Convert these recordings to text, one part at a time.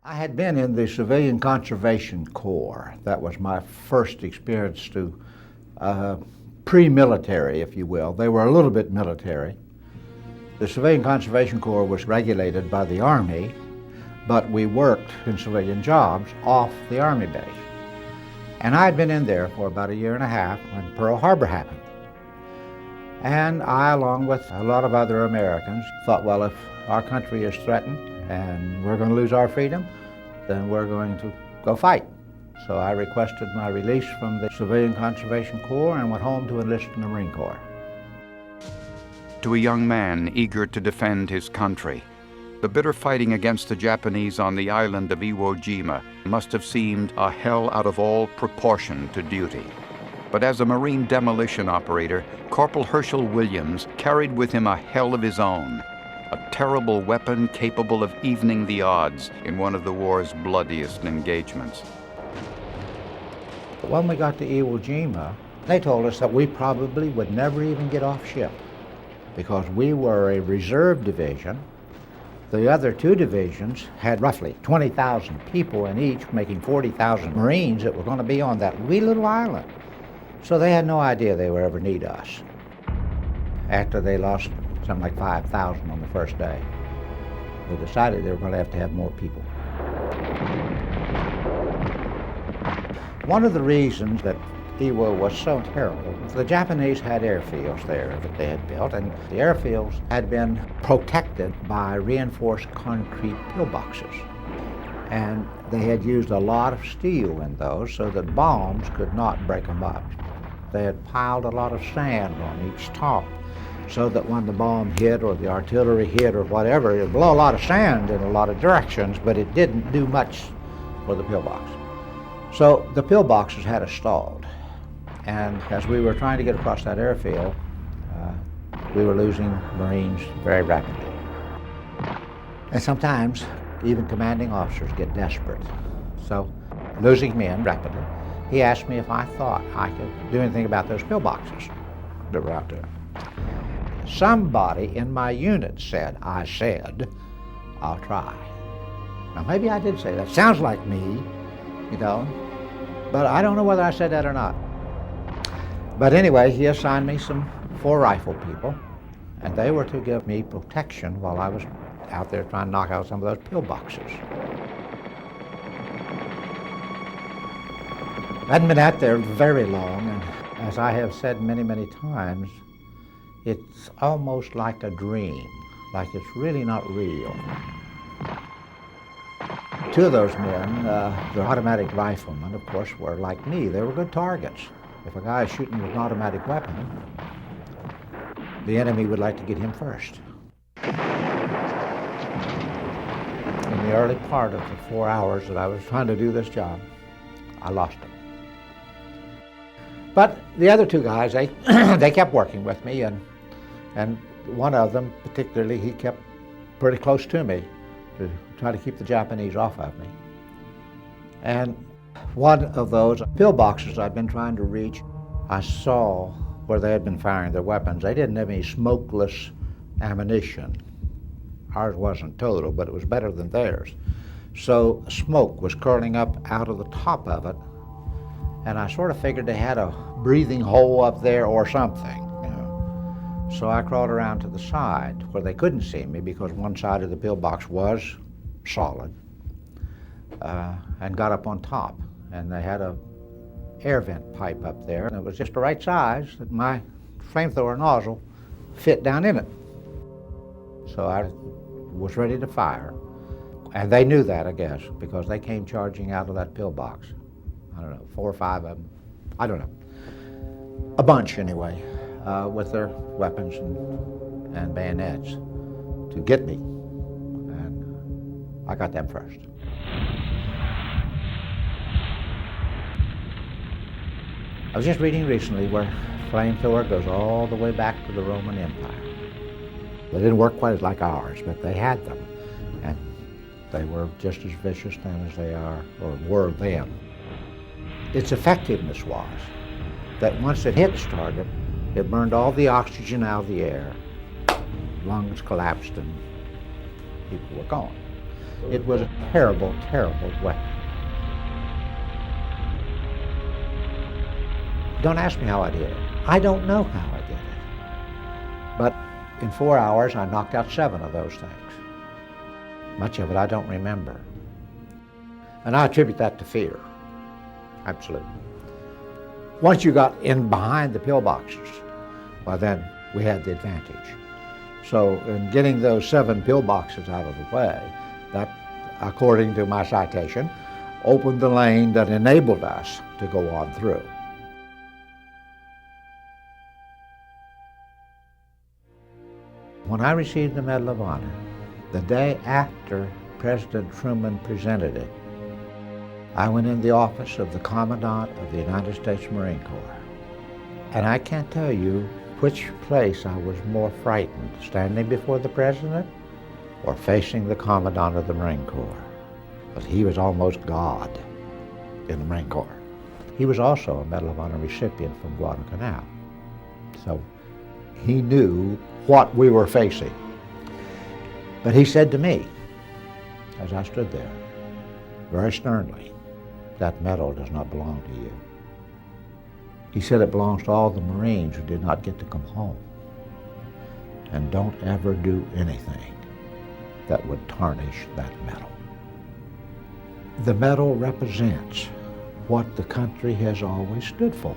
I had been in the Civilian Conservation Corps. That was my first experience to pre-military, if you will. They were a little bit military. The Civilian Conservation Corps was regulated by the Army, but we worked in civilian jobs off the Army base. And I had been in there for about a year and a half when Pearl Harbor happened. And I, along with a lot of other Americans, thought, well, if our country is threatened and we're going to lose our freedom, then we're going to go fight. So I requested my release from the Civilian Conservation Corps and went home to enlist in the Marine Corps. To a young man eager to defend his country, the bitter fighting against the Japanese on the island of Iwo Jima must have seemed a hell out of all proportion to duty. But as a Marine demolition operator, Corporal Hershel Williams carried with him a hell of his own, a terrible weapon capable of evening the odds in one of the war's bloodiest engagements. When we got to Iwo Jima, they told us that we probably would never even get off ship because we were a reserve division. The other two divisions had roughly 20,000 people in each, making 40,000 Marines that were going to be on that wee little island. So they had no idea they would ever need us. After they lost something like 5,000 on the first day, they decided they were going to have more people. One of the reasons that Iwo was so terrible, the Japanese had airfields there that they had built, and the airfields had been protected by reinforced concrete pillboxes. And they had used a lot of steel in those so that bombs could not break them up. They had piled a lot of sand on each top so that when the bomb hit or the artillery hit or whatever, it would blow a lot of sand in a lot of directions, but it didn't do much for the pillbox. So the pillboxes had us stalled. And as we were trying to get across that airfield, we were losing Marines very rapidly. And sometimes even commanding officers get desperate. So losing men rapidly, he asked me if I thought I could do anything about those pillboxes that were out there. Somebody in my unit said, I'll try. Now maybe I did say that. Sounds like me, you know, but I don't know whether I said that or not. But anyway, he assigned me some 4 rifle people, and they were to give me protection while I was out there trying to knock out some of those pillboxes. I hadn't been out there very long, and as I have said many, many times, it's almost like a dream, like it's really not real. 2 of those men, the automatic riflemen, of course, were like me. They were good targets. If a guy is shooting with an automatic weapon, the enemy would like to get him first. In the early part of the 4 hours that I was trying to do this job, I lost him. But the other 2 guys, they kept working with me, and one of them particularly, he kept pretty close to me to try to keep the Japanese off of me. And one of those pillboxes I'd been trying to reach, I saw where they had been firing their weapons. They didn't have any smokeless ammunition. Ours wasn't total, but it was better than theirs. So smoke was curling up out of the top of it, and I sort of figured they had a breathing hole up there or something. So I crawled around to the side where they couldn't see me because one side of the pillbox was solid, and got up on top. And they had a air vent pipe up there, and it was just the right size that my flamethrower nozzle fit down in it. So I was ready to fire. And they knew that, I guess, because they came charging out of that pillbox. I don't know, 4 or 5 of them, I don't know. A bunch anyway, with their weapons and bayonets to get me. And I got them first. I was just reading recently where flamethrower goes all the way back to the Roman Empire. They didn't work quite like ours, but they had them. And they were just as vicious then as they are, or were then. Its effectiveness was that once it hit its target, it burned all the oxygen out of the air. Lungs collapsed and people were gone. It was a terrible, terrible weapon. Don't ask me how I did it. I don't know how I did it. But in 4 hours, I knocked out 7 of those things. Much of it I don't remember. And I attribute that to fear. Absolutely. Once you got in behind the pillboxes, well then we had the advantage. So in getting those 7 pillboxes out of the way, that, according to my citation, opened the lane that enabled us to go on through. When I received the Medal of Honor, the day after President Truman presented it, I went in the office of the Commandant of the United States Marine Corps. And I can't tell you which place I was more frightened, standing before the President or facing the Commandant of the Marine Corps. But he was almost God in the Marine Corps. He was also a Medal of Honor recipient from Guadalcanal. So he knew what we were facing. But he said to me, as I stood there, very sternly, that medal does not belong to you. He said it belongs to all the Marines who did not get to come home. And don't ever do anything that would tarnish that medal. The medal represents what the country has always stood for: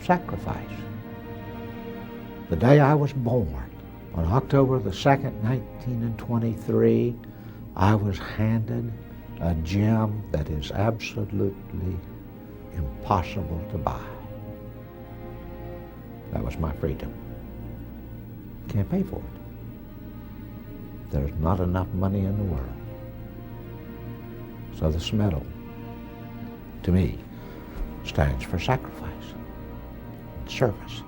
sacrifice. The day I was born, on October the 2nd, 1923, I was handed a gem that is absolutely impossible to buy. That was my freedom. Can't pay for it. There's not enough money in the world. So this medal, to me, stands for sacrifice, service.